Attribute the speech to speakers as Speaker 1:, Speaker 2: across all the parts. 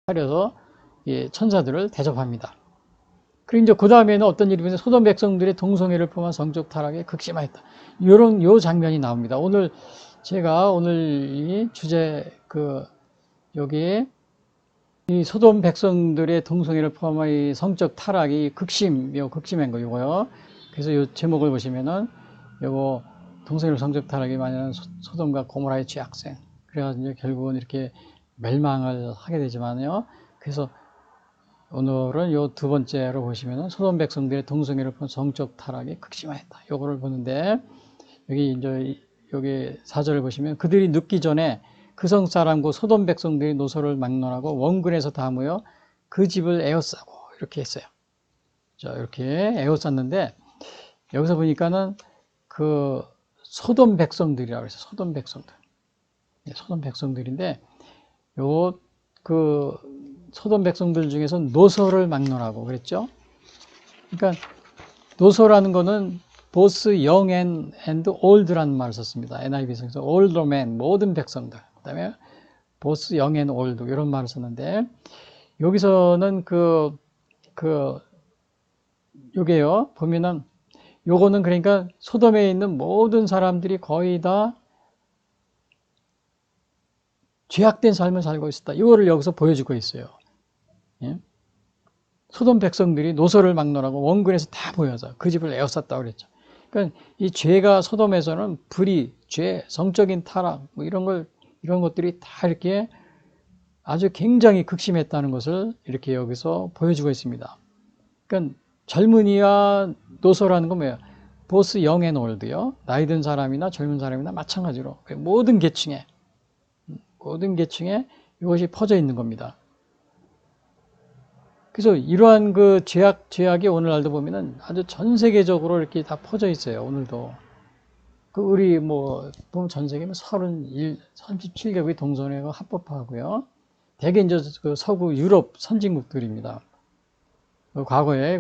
Speaker 1: 차려서 천사들을 대접합니다. 그리고 이제 그 다음에는 어떤 일이 있냐면 소돔 백성들의 동성애를 포함한 성적 타락에 극심하였다. 요 장면이 나옵니다. 오늘 제가 이 주제 여기 이 소돔 백성들의 동성애를 포함한 이 성적 타락이 극심한 거 요거요. 그래서 요 제목을 보시면은 요거 동성애 성적 타락이 많은 소돔과 고모라의 죄악생. 그래가지고 결국은 이렇게 멸망을 하게 되지만요. 그래서 오늘은 요 두 번째로 보시면은 소돔 백성들의 동성애를 포함한 성적 타락이 극심하였다. 요거를 보는데 여기 4절을 보시면 그들이 눕기 전에 그 성 사람과 소돔 백성들이 노소를 막론하고 원근에서 다 모여 그 집을 에워싸고 이렇게 했어요. 자, 이렇게 에워쌌는데 여기서 보니까는 그 소돔 백성들이라고 해서 소돔 백성들. 소돔 백성들인데 소돔 백성들 중에서 노소를 막론하고 그랬죠. 그러니까 노소라는 거는 both young and old라는 말을 썼습니다. NIV에서 older men, 모든 백성들. 그 다음에 both young and old 이런 말을 썼는데 여기서는 요게요. 보면은 요거는 그러니까 소돔에 있는 모든 사람들이 거의 다 죄악된 삶을 살고 있었다. 이거를 여기서 보여주고 있어요. 예? 소돔 백성들이 노소를 막론하고 원근에서 다 모여서 그 집을 에워쌌다고 그랬죠. 그러니까 이 죄가 소돔에서는 불의, 죄, 성적인 타락 뭐 이런 것들이 다 이렇게 아주 굉장히 극심했다는 것을 이렇게 여기서 보여주고 있습니다. 그러니까 젊은이와 노소라는 건 뭐예요? 보스 영앤 올드요. 나이 든 사람이나 젊은 사람이나 마찬가지로 모든 계층에 이것이 퍼져 있는 겁니다. 그래서 이러한 그 죄악이 오늘날도 보면은 아주 전 세계적으로 이렇게 다 퍼져 있어요. 오늘도. 우리 보면 전 세계는 37개국이 동성애가 합법화하고요. 대개 이제 그 서구 유럽 선진국들입니다. 과거에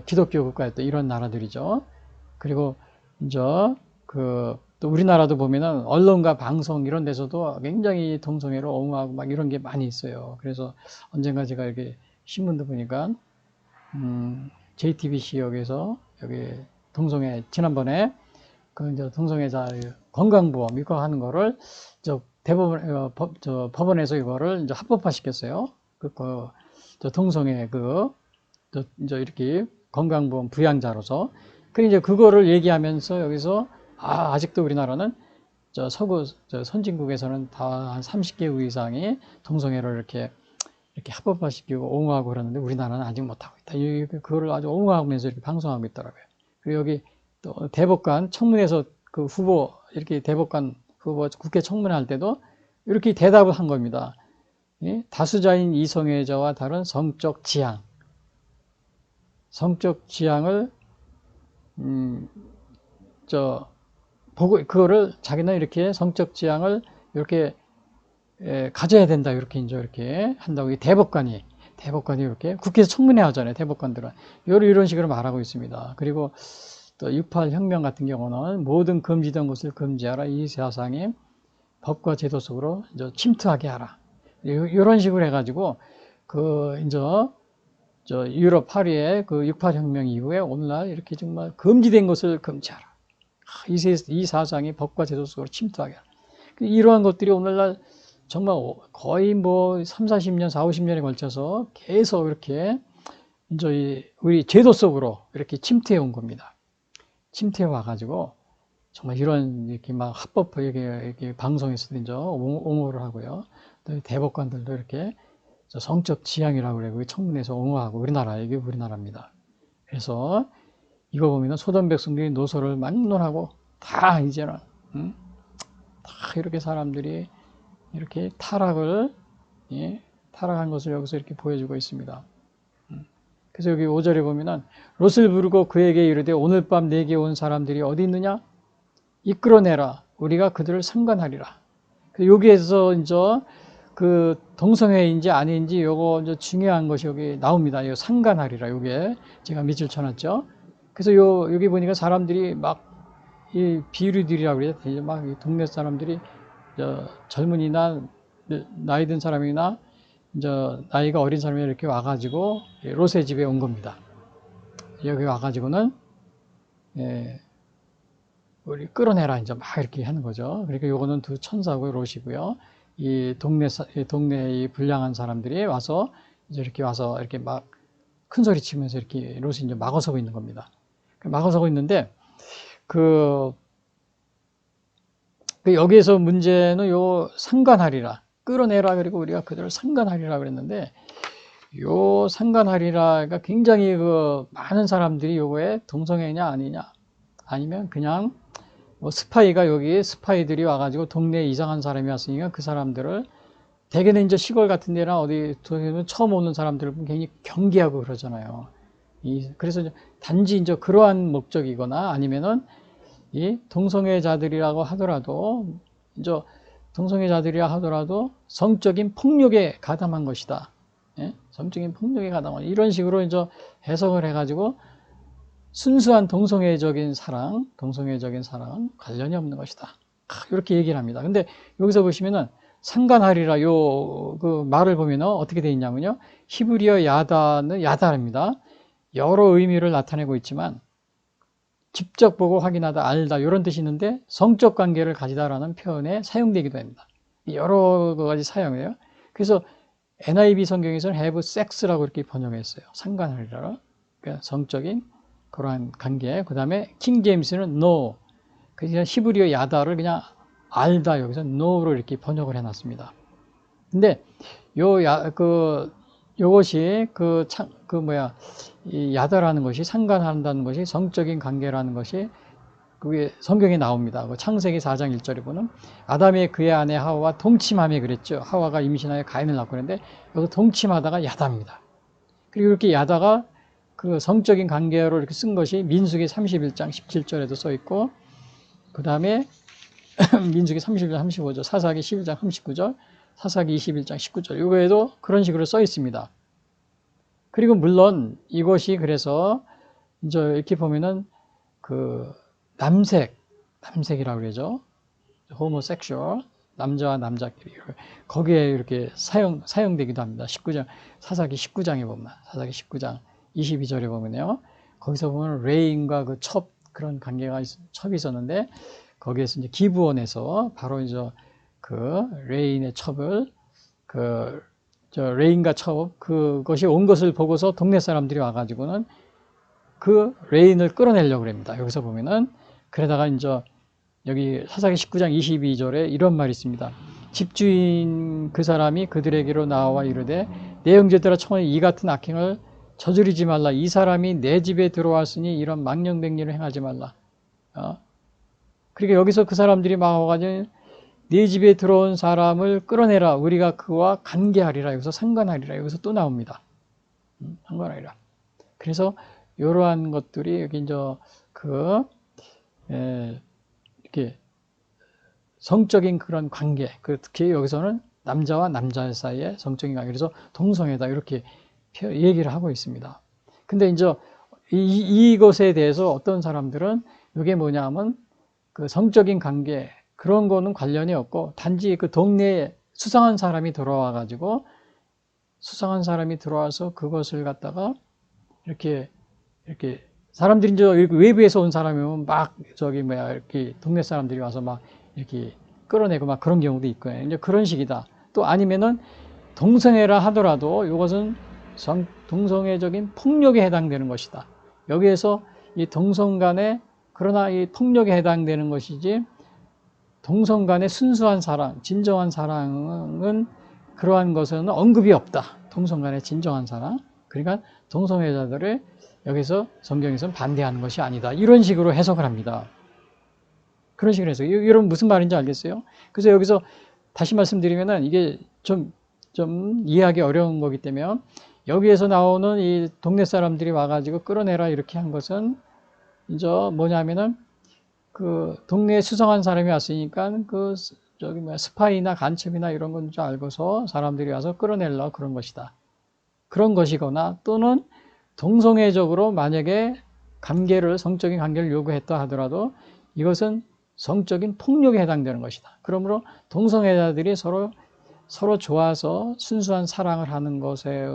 Speaker 1: 기독교 국가였던 이런 나라들이죠. 그리고 이제 또 우리나라도 보면은 언론과 방송 이런 데서도 굉장히 동성애를 옹호하고 막 이런 게 많이 있어요. 그래서 언젠가 제가 이렇게 신문도 보니까 JTBC 여기서 여기 동성애 지난번에 이제 동성애자 건강보험 이거 하는 거를 법원에서 이거를 이제 합법화 시켰어요. 동성애 이제 이렇게 건강보험 부양자로서. 그래 이제 그거를 얘기하면서 여기서 아직도 우리나라는 서구 선진국에서는 다 한 30개국 이상이 동성애를 이렇게 합법화시키고 옹호하고 그러는데 우리나라는 아직 못하고 있다. 그거를 아주 옹호하면서 이렇게 방송하고 있더라고요. 그리고 여기 또 대법관 청문회에서 이렇게 대법관 후보 국회 청문회 할 때도 이렇게 대답을 한 겁니다. 다수자인 이성애자와 다른 성적 지향을 그거를 자기는 이렇게 성적 지향을 이렇게 가져야 된다. 이렇게 한다고 대법관이 이렇게 국회에서 청문회 하잖아요. 대법관들은 이런 식으로 말하고 있습니다. 그리고 또 6.8 혁명 같은 경우는 모든 금지된 것을 금지하라. 이 세상이 법과 제도 속으로 이제 침투하게 하라. 이런 식으로 해가지고 이제 유럽 파리의 6.8 혁명 이후에 오늘날 이렇게 정말 금지된 것을 금지하라. 이 사상이 법과 제도 속으로 침투하게 하라. 이러한 것들이 오늘날 정말 거의 3, 40년, 4, 50년에 걸쳐서 계속 이렇게 이제 우리 제도 속으로 이렇게 침투해 온 겁니다. 침투해 와가지고 정말 이렇게 막 합법 이렇게 방송에서도 이제 옹호를 하고요. 또 대법관들도 이렇게 성적 지향이라고 그래요. 청문회에서 옹호하고 이게 우리나라입니다. 그래서 이거 보면은 소돔 백성들이 노소를 막론하고 다 이제는 다 이렇게 사람들이 이렇게 타락한 것을 여기서 이렇게 보여주고 있습니다. 그래서 여기 5절에 보면은 롯을 부르고 그에게 이르되 오늘 밤 내게 온 사람들이 어디 있느냐? 이끌어내라. 우리가 그들을 상관하리라. 여기에서 이제 동성애인지 아닌지 요거 이제 중요한 것이 여기 나옵니다. 요 상관하리라. 요게 제가 밑줄 쳐놨죠. 그래서 여기 보니까 사람들이 막 이 비류들이라고 그래요. 막 동네 사람들이 젊은이나 나이 든 사람이나 이제 나이가 어린 사람이 이렇게 와가지고 롯의 집에 온 겁니다. 여기 와가지고는 예, 우리 끌어내라 이제 막 이렇게 하는 거죠. 그러니까 요거는 두 천사고 롯이고요. 이 동네 이 불량한 사람들이 와서 이제 이렇게 와서 이렇게 막 큰 소리 치면서 이렇게 롯이 이제 막아서고 있는 겁니다. 막아서고 있는데 그 여기에서 문제는 요 상관하리라 끌어내라 그리고 우리가 그대로 상관하리라 그랬는데 요 상관하리라가 굉장히 그 많은 사람들이 요거에 동성애냐 아니냐 아니면 그냥 뭐 스파이가 여기 스파이들이 와가지고 동네에 이상한 사람이 왔으니까 그 사람들을 대개는 이제 시골 같은 데나 어디 처음 오는 사람들을 굉장히 경계하고 그러잖아요. 그래서 단지 이제 그러한 목적이거나 아니면은 이 동성애자들이라고 하더라도 이제 동성애자들이라 하더라도 성적인 폭력에 가담한 것이다. 예? 성적인 폭력에 가담한 이런 식으로 이제 해석을 해가지고 순수한 동성애적인 사랑은 관련이 없는 것이다. 이렇게 얘기를 합니다. 근데 여기서 보시면은 상관하리라 그 말을 보면은 어떻게 되어 있냐면요. 히브리어 야다는 야다입니다. 여러 의미를 나타내고 있지만 직접 보고 확인하다, 알다 이런 뜻이 있는데 성적 관계를 가지다라는 표현에 사용되기도 합니다. 여러 가지 사용해요. 그래서 NIV 성경에서는 have sex라고 이렇게 번역했어요. 상관하리라. 그러니까 성적인 그러한 관계. 그 다음에 킹 제임스는 no. 그냥 히브리어 야다를 그냥 알다 여기서 no로 이렇게 번역을 해놨습니다. 근데 요것이 이 야다라는 것이 상관한다는 것이 성적인 관계라는 것이 그게 성경에 나옵니다. 창세기 4장 1절에 보면 아담이 그의 아내 하와와 동침하며 그랬죠. 하와가 임신하여 가인을 낳고 그랬는데 여기서 동침하다가 야다입니다. 그리고 이렇게 야다가 그 성적인 관계로 이렇게 쓴 것이 민수기 31장 17절에도 써 있고 그 다음에 민수기 31장 35절, 사사기 11장 39절, 사사기 21장 19절 이거에도 그런 식으로 써 있습니다. 그리고 물론 이것이 그래서 이제 이렇게 보면은 그 남색이라고 그러죠. 호모섹슈얼, 남자와 남자끼리 거기에 이렇게 사용되기도 합니다. 19장 사사기 19장에 보면 사사기 19장 22절에 보면요. 거기서 보면 레인과 그 그런 관계가 첩이 있었는데 거기에서 이제 기브온에서 바로 이제 그 레인의 첩을 레인과 첩 그것이 온 것을 보고서 동네 사람들이 와가지고는 그 레인을 끌어내려고 합니다. 여기서 보면은 그러다가 이제 여기 사사기 19장 22절에 이런 말이 있습니다. 집주인 그 사람이 그들에게로 나와 이르되 내 형제들아 청하니 이 같은 악행을 저지르지 말라. 이 사람이 내 집에 들어왔으니 이런 망령백리를 행하지 말라. 그러니까 여기서 그 사람들이 막 와가지고 네 집에 들어온 사람을 끌어내라. 우리가 그와 관계하리라. 여기서 상관하리라. 여기서 또 나옵니다. 상관하리라. 그래서 이러한 것들이 여기 이제 이렇게 성적인 그런 관계, 특히 여기서는 남자와 남자 사이의 성적인 관계, 그래서 동성애다 이렇게 얘기를 하고 있습니다. 근데 이제 이것에 대해서 어떤 사람들은 이게 뭐냐면 그 성적인 관계 그런 거는 관련이 없고 단지 그 동네에 수상한 사람이 들어와가지고 수상한 사람이 들어와서 그것을 갖다가 이렇게 사람들이 이제 외부에서 온 사람이면 막 이렇게 동네 사람들이 와서 막 이렇게 끌어내고 막 그런 경우도 있고요. 이제 그런 식이다. 또 아니면은 동성애라 하더라도 이것은 동성애적인 폭력에 해당되는 것이다. 여기에서 이 동성 간에 그러나 이 폭력에 해당되는 것이지 동성 간의 순수한 사랑, 진정한 사랑은 그러한 것은 언급이 없다. 동성 간의 진정한 사랑. 그러니까 동성애자들을 여기서 성경에서는 반대하는 것이 아니다. 이런 식으로 해석을 합니다. 그런 식으로 해서 여러분 무슨 말인지 알겠어요? 그래서 여기서 다시 말씀드리면은 이게 좀 이해하기 어려운 거기 때문에 여기에서 나오는 이 동네 사람들이 와가지고 끌어내라 이렇게 한 것은 이제 뭐냐면은 그 동네에 수상한 사람이 왔으니까 스파이나 간첩이나 이런 건 줄 알고서 사람들이 와서 끌어내려고 그런 것이다. 그런 것이거나 또는 동성애적으로 만약에 성적인 관계를 요구했다 하더라도 이것은 성적인 폭력에 해당되는 것이다. 그러므로 동성애자들이 서로 서로 좋아서 순수한 사랑을 하는 것에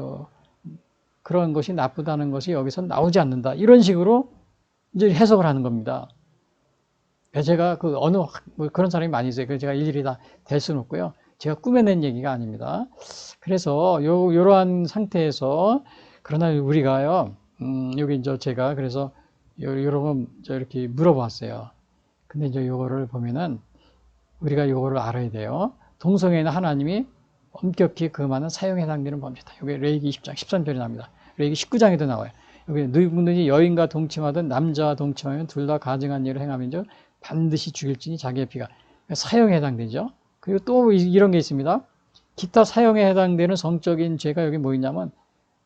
Speaker 1: 그런 것이 나쁘다는 것이 여기서 나오지 않는다. 이런 식으로 이제 해석을 하는 겁니다. 제가 뭐 그런 사람이 많이 있어요. 그래서 제가 일일이 다 될 수는 없고요. 제가 꾸며낸 얘기가 아닙니다. 그래서 요러한 상태에서 그러나 우리가요, 여기 이제 제가 그래서 여러 번 이렇게 물어봤어요. 근데 이제 요거를 보면은 우리가 요거를 알아야 돼요. 동성애는 하나님이 엄격히 금하는 사용에 해당되는 범죄다. 여기 레위기 20장 13절이 나옵니다. 레위기 19장에도 나와요. 여기 누구든지 여인과 동침하든 남자와 동침하면 둘 다 가증한 일을 행하면 반드시 죽일지니 자기의 피가 사형에 해당되죠. 그리고 또 이런 게 있습니다. 기타 사형에 해당되는 성적인 죄가 여기 뭐 있냐면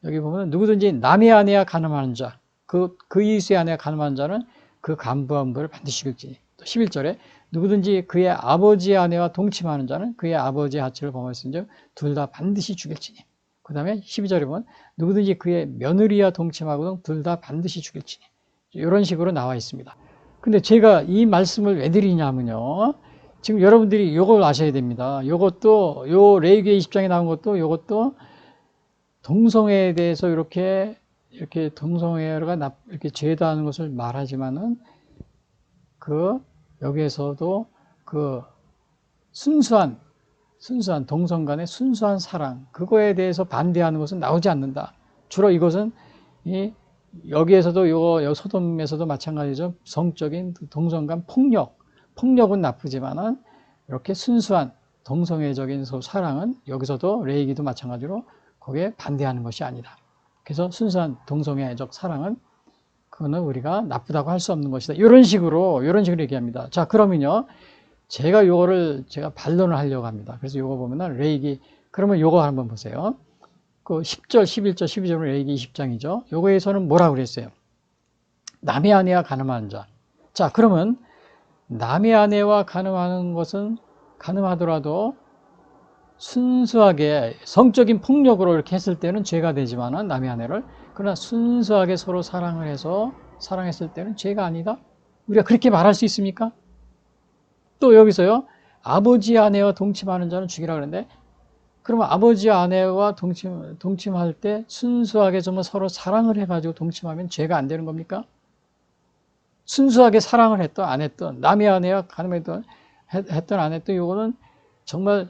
Speaker 1: 여기 보면 누구든지 남의 아내와 간음하는 자, 그 이웃의 아내와 간음하는 자는 그 간부와 음부를 반드시 죽일지니. 또 11절에 누구든지 그의 아버지의 아내와 동침하는 자는 그의 아버지의 하체를 범했은즉 둘 다 반드시 죽일지니. 그 다음에 12절에 보면 누구든지 그의 며느리와 동침하거든 둘 다 반드시 죽일지니. 이런 식으로 나와 있습니다. 근데 제가 이 말씀을 왜 드리냐면요. 지금 여러분들이 이걸 아셔야 됩니다. 이것도 요 레위기 20장에 나온 것도 이것도 동성애에 대해서 이렇게 동성애가 이렇게 죄다 하는 것을 말하지만은 여기에서도 순수한 동성 간의 순수한 사랑, 그거에 대해서 반대하는 것은 나오지 않는다. 주로 이것은 여기에서도 요 소돔에서도 마찬가지죠. 성적인 동성 간 폭력은 나쁘지만은 이렇게 순수한 동성애적인 사랑은 여기서도 레위기도 마찬가지로 거기에 반대하는 것이 아니다. 그래서 순수한 동성애적 사랑은 그거는 우리가 나쁘다고 할 수 없는 것이다. 이런 식으로 얘기합니다. 자, 그러면요. 제가 반론을 하려고 합니다. 그래서 요거 보면은 레위기, 그러면 요거 한번 보세요. 그 10절, 11절, 12절은 레위기 20장이죠. 요거에서는 뭐라고 그랬어요? 남의 아내와 간음하는 자. 자, 그러면 남의 아내와 간음하는 것은 간음하더라도 순수하게 성적인 폭력으로 이렇게 했을 때는 죄가 되지만은 남의 아내를, 그러나 순수하게 서로 사랑을 해서 사랑했을 때는 죄가 아니다? 우리가 그렇게 말할 수 있습니까? 또 여기서요, 아버지 아내와 동침하는 자는 죽이라 그러는데, 그러면 아버지 아내와 동침할 때 순수하게 정말 서로 사랑을 해가지고 동침하면 죄가 안 되는 겁니까? 순수하게 사랑을 했던 안 했던, 남의 아내와 간음했던 했던 안 했던, 이거는 정말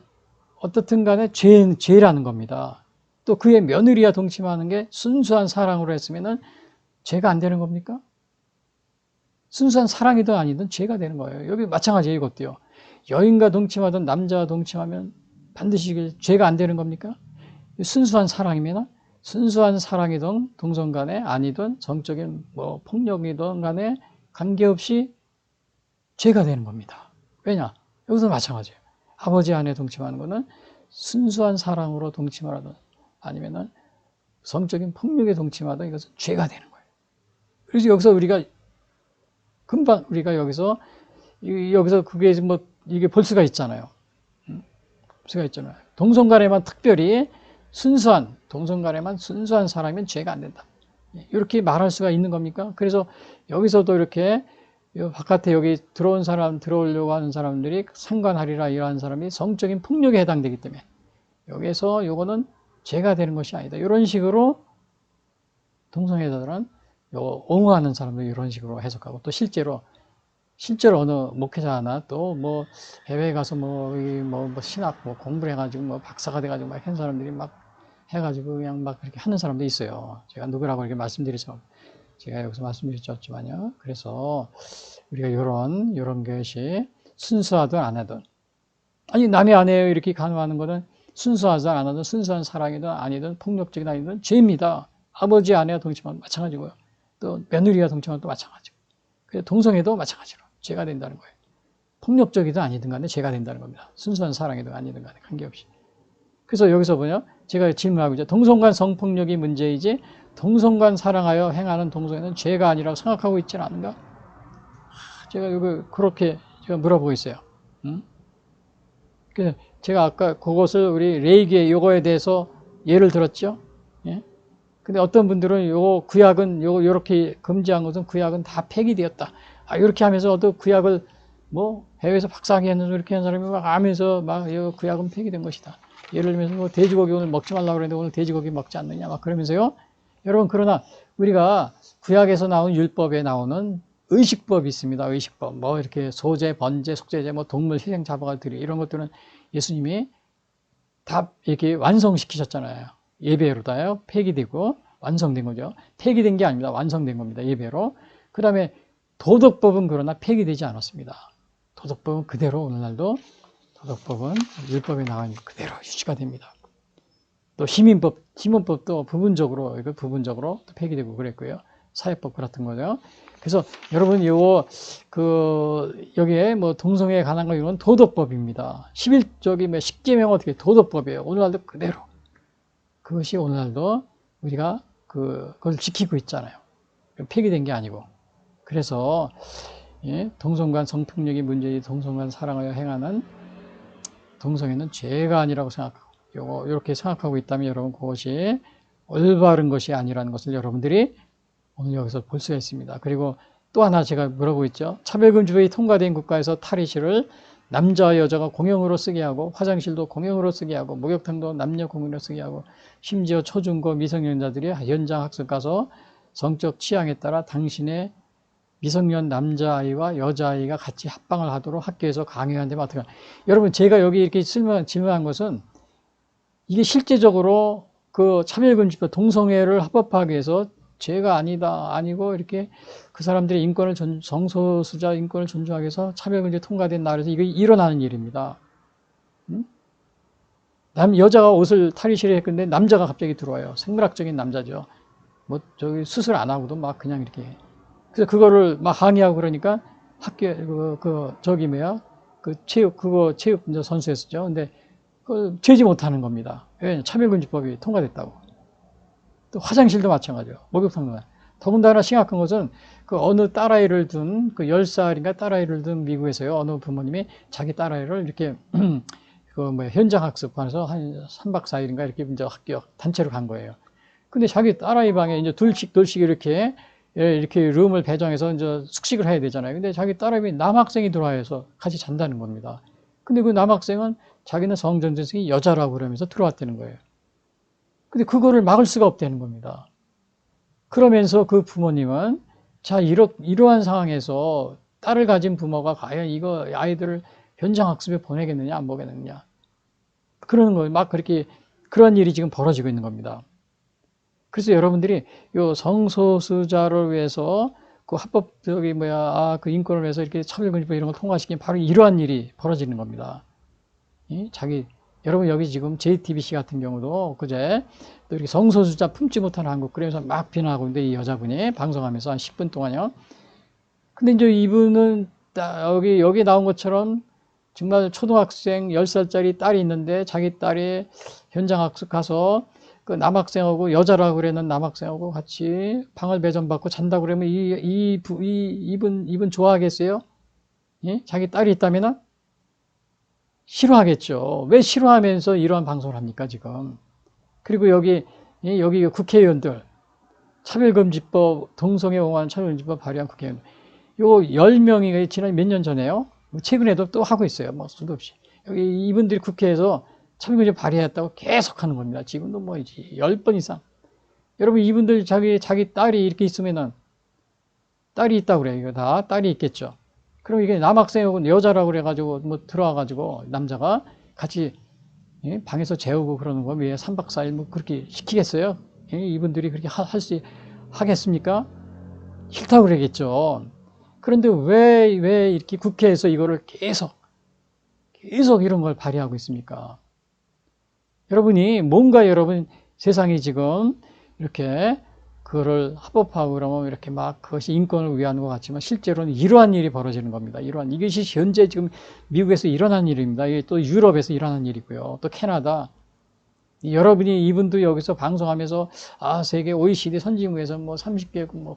Speaker 1: 어떻든 간에 죄라는 겁니다. 또 그의 며느리와 동침하는 게 순수한 사랑으로 했으면은 죄가 안 되는 겁니까? 순수한 사랑이든 아니든 죄가 되는 거예요. 여기 마찬가지예요, 이것도요. 여인과 동침하든 남자와 동침하면 반드시 죄가 안 되는 겁니까? 순수한 사랑이면 순수한 사랑이든 동성 간에 아니든 정적인 폭력이든 간에 관계없이 죄가 되는 겁니다. 왜냐? 여기서 마찬가지예요. 아버지 아내 동침하는 것은 순수한 사랑으로 동침하든 아니면은 성적인 폭력에 동침하든 이것은 죄가 되는 거예요. 그래서 여기서 우리가 금방 여기서 그게 이게 볼 수가 있잖아요. 동성 간에만 특별히 동성 간에만 순수한 사랑이면 죄가 안 된다. 이렇게 말할 수가 있는 겁니까? 그래서 여기서도 이렇게 바깥에 여기 들어오려고 하는 사람들이 상관하리라 이러한 사람이 성적인 폭력에 해당되기 때문에 여기에서 요거는 죄가 되는 것이 아니다. 이런 식으로 동성애자들은 옹호하는 사람들 이런 식으로 해석하고, 또 실제로 어느 목회자나 또 해외에 가서 신학 공부를 해가지고 박사가 돼가지고 막 한 사람들이 막 해가지고 그냥 막 그렇게 하는 사람도 있어요. 제가 누구라고 이렇게 말씀드리죠. 제가 여기서 말씀드렸지만요. 그래서 우리가 이런 것이 순수하든 안 하든, 아니 남의 아내에 이렇게 간음하는 것은 순수하든 안 하든, 순수한 사랑이든 아니든 폭력적인 아니든 죄입니다. 아버지 아내와 동침하면 마찬가지고요. 또 며느리와 동침하면 또 마찬가지고. 그래서 동성애도 마찬가지로 죄가 된다는 거예요. 폭력적이든 아니든 간에 죄가 된다는 겁니다. 순수한 사랑이든 아니든 간에 관계없이. 그래서 여기서 제가 질문하고 있죠. 동성간 성폭력이 문제이지 동성간 사랑하여 행하는 동성애는 죄가 아니라고 생각하고 있지는 않은가? 제가 그렇게 제가 물어보고 있어요. 그래서 제가 아까 그것을 우리 레위기의 요거에 대해서 예를 들었죠. 예? 근데 어떤 분들은 구약은 요렇게 금지한 것은 구약은 다 폐기되었다. 이렇게 하면서 또 구약을 해외에서 박사학위 했는데 이렇게 하는 사람이 막 하면서 구약은 폐기된 것이다. 예를 들면서 뭐 돼지고기 오늘 먹지 말라고 그랬는데 오늘 돼지고기 먹지 않느냐 막 그러면서요. 여러분 그러나 우리가 구약에서 나온 율법에 나오는 의식법이 있습니다. 의식법. 뭐 이렇게 소제, 번제, 속죄제, 뭐 동물 희생 잡아가 드리 이런 것들은 예수님이 다 이렇게 완성시키셨잖아요. 예배로다요. 폐기되고 완성된 거죠. 폐기된 게 아닙니다. 완성된 겁니다. 예배로. 그 다음에 도덕법은 그러나 폐기되지 않았습니다. 도덕법은 그대로 오늘날도 도덕법은 율법에 나간 그대로 유지가 됩니다. 또 시민법도 부분적으로 또 폐기되고 그랬고요. 사회법 같은 거죠. 그래서 여러분 여기에 뭐 동성애에 관한 거 이건 도덕법입니다. 11조기 뭐 10계명 어떻게 도덕법이에요. 오늘날도 그대로 그것이 오늘날도 우리가 그걸 지키고 있잖아요. 폐기된 게 아니고. 그래서 예, 동성간 성폭력이 문제지 동성간 사랑하여 행하는 동성애는 죄가 아니라고 생각하고 이렇게 생각하고 있다면 여러분 그것이 올바른 것이 아니라는 것을 여러분들이 오늘 여기서 볼 수가 있습니다. 그리고 또 하나 제가 뭐라고 있죠? 차별금지법이 통과된 국가에서 탈의실을 남자와 여자가 공용으로 쓰게 하고 화장실도 공용으로 쓰게 하고 목욕탕도 남녀 공용으로 쓰게 하고 심지어 초중고 미성년자들이 현장 학습 가서 성적 취향에 따라 당신의 미성년 남자아이와 여자아이가 같이 합방을 하도록 학교에서 강요한다면 어떡하나. 여러분 제가 여기 이렇게 질문한 것은 이게 실제적으로 그 차별금지법 동성애를 합법화하기 위해서 죄가 아니고 이렇게 그 사람들의 인권을 성소수자 인권을 존중하기 위해서 차별금지 통과된 나라에서 이게 일어나는 일입니다. 여자가 옷을 탈의실에 했는데 남자가 갑자기 들어와요. 생물학적인 남자죠. 뭐 저기 수술 안 하고도 막 그냥 이렇게. 그래서 그거를 막 항의하고 그러니까 학교에 체육 이제 선수였었죠. 근데 그걸 죄지 못하는 겁니다. 왜? 차별금지법이 통과됐다고. 또 화장실도 마찬가지요. 목욕탕도. 더군다나 심각한 것은 그 어느 딸아이를 둔 그 10살인가 딸아이를 둔 미국에서요. 어느 부모님이 자기 딸아이를 이렇게 현장 학습관에서 한 3박 4일인가 이렇게 이제 학교 단체로 간 거예요. 근데 자기 딸아이 방에 이제 둘씩 이렇게 룸을 배정해서 이제 숙식을 해야 되잖아요. 근데 자기 딸아이 남학생이 들어와서 같이 잔다는 겁니다. 근데 그 남학생은 자기는 성전생이 여자라고 그러면서 들어왔다는 거예요. 근데 그거를 막을 수가 없다는 겁니다. 그러면서 그 부모님은 이러한 상황에서 딸을 가진 부모가 과연 이거 아이들을 현장 학습에 보내겠느냐 안 보내겠느냐 그러는 거예요. 막 그렇게 그런 일이 지금 벌어지고 있는 겁니다. 그래서 여러분들이 요 성소수자를 위해서 그 합법적인 그 인권을 위해서 이렇게 차별금지법 이런 걸 통과시키면 바로 이러한 일이 벌어지는 겁니다. 여러분 여기 지금 JTBC 같은 경우도 그제 또 이렇게 성소수자 품지 못하는 한국 그러면서 막 비난하고 있는데 이 여자분이 방송하면서 한 10분 동안요. 근데 이제 이분은 여기 나온 것처럼 정말 초등학생 10살짜리 딸이 있는데 자기 딸이 현장 학습 가서 그 남학생하고 여자라고 그러는 남학생하고 같이 방을 배정받고 잔다고 그러면 이분 좋아하겠어요? 예? 자기 딸이 있다면은 싫어하겠죠. 왜 싫어하면서 이러한 방송을 합니까, 지금? 그리고 여기 국회의원들, 차별금지법, 동성애 옹호하는 차별금지법 발의한 국회의원, 요 10명이 지난 몇 년 전에요. 최근에도 또 하고 있어요. 뭐 수도 없이. 여기 이분들이 국회에서 차별금지법 발의했다고 계속 하는 겁니다. 지금도 뭐 10번 이상. 여러분 이분들 자기 딸이 이렇게 있으면은 딸이 있다고 그래요. 이거 다 딸이 있겠죠. 그럼 이게 남학생하고 여자라고 그래가지고 뭐 들어와가지고 남자가 같이 방에서 재우고 그러는 거 왜 3박 4일 뭐 그렇게 시키겠어요? 이분들이 그렇게 하겠습니까? 싫다고 그러겠죠. 그런데 왜 이렇게 국회에서 이거를 계속 이런 걸 발의하고 있습니까? 여러분 세상이 지금 이렇게 그거를 합법화하고 그러면 이렇게 막 그것이 인권을 위한 것 같지만 실제로는 이러한 일이 벌어지는 겁니다. 이것이 현재 지금 미국에서 일어난 일입니다. 이게 또 유럽에서 일어난 일이고요. 또 캐나다. 이분도 여기서 방송하면서 세계 OECD 선진국에서 뭐 30개국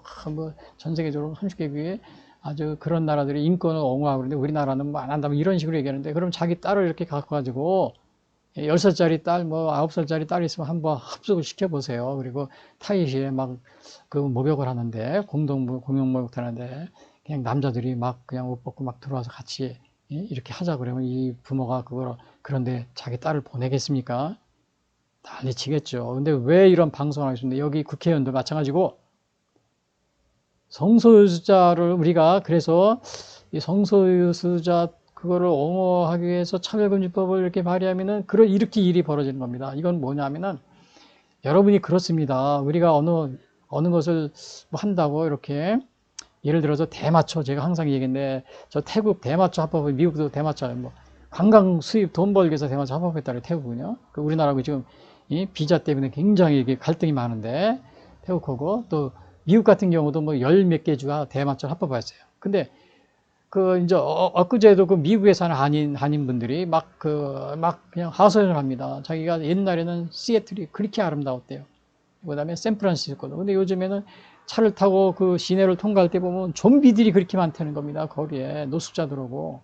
Speaker 1: 전 세계적으로 30개국에 아주 그런 나라들이 인권을 옹호하고 그러는데 우리나라는 뭐 안 한다 이런 식으로 얘기하는데 그럼 자기 딸을 이렇게 갖고 가지고 10살짜리 딸, 9살짜리 딸 있으면 한번 합숙을 시켜보세요. 그리고 타이시에 목욕을 하는데, 공용 목욕 하는데, 그냥 남자들이 그냥 옷 벗고 막 들어와서 같이, 이렇게 하자 그러면 이 부모가 그걸 그런데 자기 딸을 보내겠습니까? 난리치겠죠. 근데 왜 이런 방송을 하겠습니까? 여기 국회의원도 마찬가지고 성소유자를 우리가 그래서 이 성소유자 그거를 옹호하기 위해서 차별금지법을 이렇게 발의하면은 이렇게 일이 벌어지는 겁니다. 이건 뭐냐면은 여러분이 그렇습니다. 우리가 어느 것을 뭐 한다고 이렇게 예를 들어서 대마초 제가 항상 얘기했는데 저 태국 대마초 합법은 미국도 대마초 뭐 관광 수입 돈 벌기 위해서 대마초 합법했다고 태국은요. 그 우리나라하고 지금 이 비자 때문에 굉장히 이게 갈등이 많은데 태국하고 또 미국 같은 경우도 뭐 열 몇 개 주가 대마초 합법화했어요. 근데 그 이제 엊그제도 그 미국에 사는 한인분들이 막 그냥 하소연을 합니다. 자기가 옛날에는 시애틀이 그렇게 아름다웠대요. 그다음에 샌프란시스코도. 근데 요즘에는 차를 타고 그 시내를 통과할 때 보면 좀비들이 그렇게 많다는 겁니다. 거리에 노숙자들하고.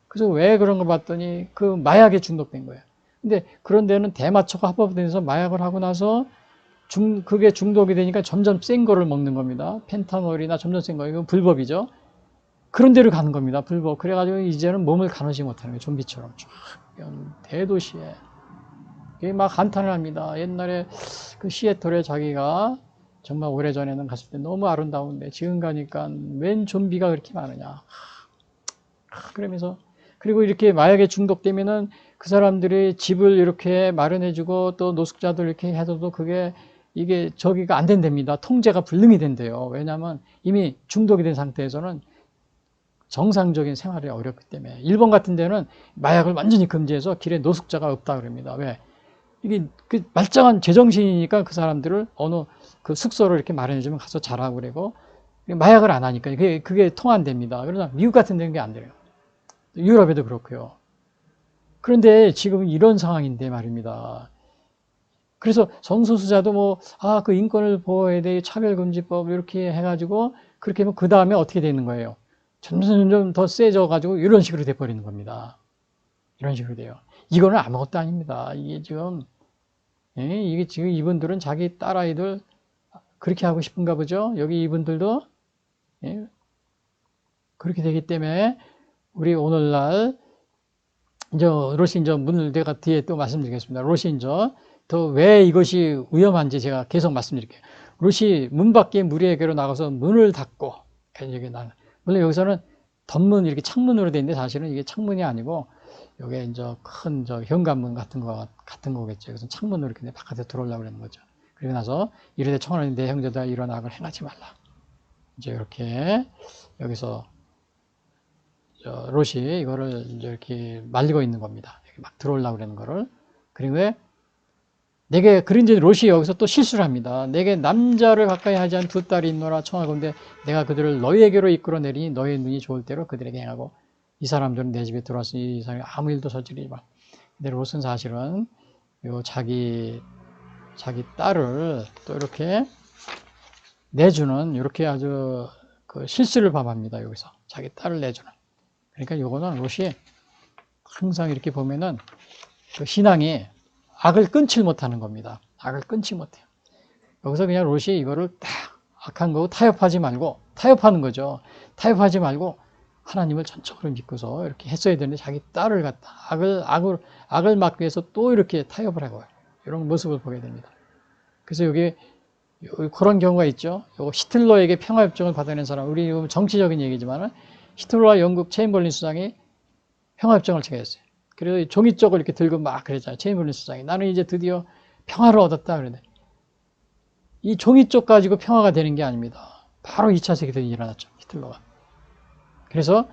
Speaker 1: 그래서 왜 그런 거 봤더니 그 마약에 중독된 거예요. 근데 그런 데는 대마초가 합법돼서 마약을 하고 나서 그게 중독이 되니까 점점 센 거를 먹는 겁니다. 펜타놀이나 점점 센 거. 이건 불법이죠. 그런 데를 가는 겁니다. 불법. 그래가지고 이제는 몸을 가누지 못하는 거예요. 좀비처럼 쫙 대도시에. 막 한탄을 합니다. 옛날에 그 시애틀에 자기가 정말 오래전에는 갔을 때 너무 아름다운데 지금 가니까 웬 좀비가 그렇게 많으냐. 그러면서 그리고 이렇게 마약에 중독되면은 그 사람들이 집을 이렇게 마련해주고 또 노숙자들 이렇게 해줘도 이게 저기가 안 된답니다. 통제가 불능이 된대요. 왜냐하면 이미 중독이 된 상태에서는 정상적인 생활이 어렵기 때문에. 일본 같은 데는 마약을 완전히 금지해서 길에 노숙자가 없다 그럽니다. 왜? 이게 그 말짱한 제정신이니까 그 사람들을 어느 그 숙소를 이렇게 마련해주면 가서 자라고 그러고 마약을 안 하니까 그게 통한됩니다. 그러나 미국 같은 데는 게 안 돼요. 유럽에도 그렇고요. 그런데 지금 이런 상황인데 말입니다. 그래서 성소수자도 그 인권을 보호해야 돼. 차별금지법 이렇게 해가지고 그렇게 하면 그 다음에 어떻게 되는 거예요? 점점 더 세져가지고 이런 식으로 돼버리는 겁니다. 이런 식으로 돼요. 이거는 아무것도 아닙니다. 이게 지금 이분들은 자기 딸아이들 그렇게 하고 싶은가 보죠? 여기 이분들도 그렇게 되기 때문에 오늘날 로신저 문을 내가 뒤에 또 말씀드리겠습니다. 로신저 더 왜 이것이 위험한지 제가 계속 말씀드릴게요. 롯이 문 밖에 무리에게로 나가서 문을 닫고 물론 여기서는 덧문 이렇게 창문으로 돼 있는데 사실은 이게 창문이 아니고 이게 이제 큰 현관문 같은 거겠죠. 그래서 창문으로 이렇게 바깥에 들어오려고 그러는 거죠. 그리고 나서 이르되 청하노니 내 형제들아 일어나 악을 행하지 말라. 이제 이렇게 여기서 롯이 이거를 이제 이렇게 말리고 있는 겁니다. 이렇게 막 들어오려고 그러는 거를. 그리고 그런데 롯이 여기서 또 실수를 합니다. 내게 남자를 가까이 하지 않은 두 딸이 있노라 청하건대 내가 그들을 너희에게로 이끌어내리니 너희 눈이 좋을 대로 그들에게 행하고 이 사람들은 내 집에 들어왔으니 이 사람이 아무 일도 저지르지 마. 근데 롯은 사실은 자기 딸을 또 이렇게 내주는 이렇게 아주 그 실수를 범합니다. 여기서 자기 딸을 내주는. 그러니까 요거는 롯이 항상 이렇게 보면은 그 신앙이 악을 끊지 못하는 겁니다. 악을 끊지 못해요. 여기서 그냥 롯이 이거를 딱 악한 거고 타협하는 거죠. 타협하지 말고 하나님을 전적으로 믿고서 이렇게 했어야 되는데 자기 딸을 갖다 악을 막기 위해서 또 이렇게 타협을 하고 이런 모습을 보게 됩니다. 그래서 여기 그런 경우가 있죠. 히틀러에게 평화협정을 받아낸 사람, 우리 정치적인 얘기지만은 히틀러와 영국 체인벌린 수장이 평화협정을 체결했어요. 그래서 종이쪽을 이렇게 들고 막 그랬잖아요. 체인벌린 수장이. 나는 이제 드디어 평화를 얻었다. 그러는데 이 종이쪽 가지고 평화가 되는 게 아닙니다. 바로 2차 세계대전이 일어났죠. 히틀러가. 그래서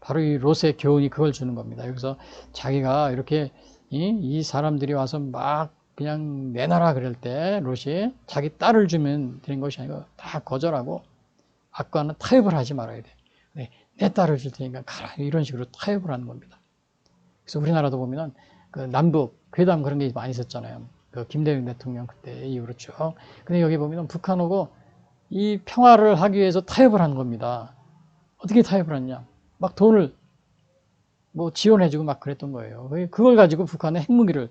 Speaker 1: 바로 이 롯의 교훈이 그걸 주는 겁니다. 여기서 자기가 이렇게 이 사람들이 와서 막 그냥 내놔라 그럴 때 롯이 자기 딸을 주면 되는 것이 아니고 다 거절하고 악과는 타협을 하지 말아야 돼. 내 딸을 줄 테니까 가라. 이런 식으로 타협을 하는 겁니다. 그래서 우리나라도 보면은 그 남북 회담 그런 게 많이 있었잖아요. 그 김대중 대통령 그때 이후로 쭉. 근데 여기 보면은 북한하고 이 평화를 하기 위해서 타협을 하는 겁니다. 어떻게 타협을 하냐? 막 돈을 지원해주고 막 그랬던 거예요. 그걸 가지고 북한의 핵무기를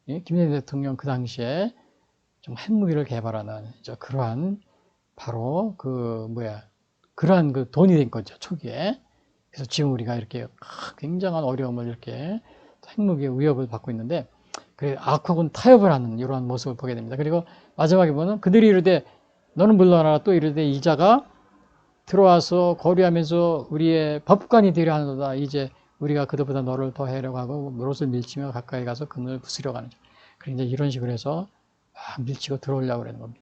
Speaker 1: 김대중 대통령 그 당시에 좀 핵무기를 개발하는 그러한 바로 그러한 그 돈이 된 거죠 초기에. 그래서 지금 우리가 이렇게 굉장한 어려움을 이렇게 핵무기의 위협을 받고 있는데 그래 악하고는 타협을 하는 이러한 모습을 보게 됩니다. 그리고 마지막에 보면 그들이 이르되 너는 물러나라 또 이르되 이자가 들어와서 거류하면서 우리의 법관이 되려 하노다. 이제 우리가 그들보다 너를 더 해려고 하고 롯을 밀치며 가까이 가서 그늘 부수려고 하는. 그런데 이런 식으로 해서 막 밀치고 들어오려고 그러는 겁니다.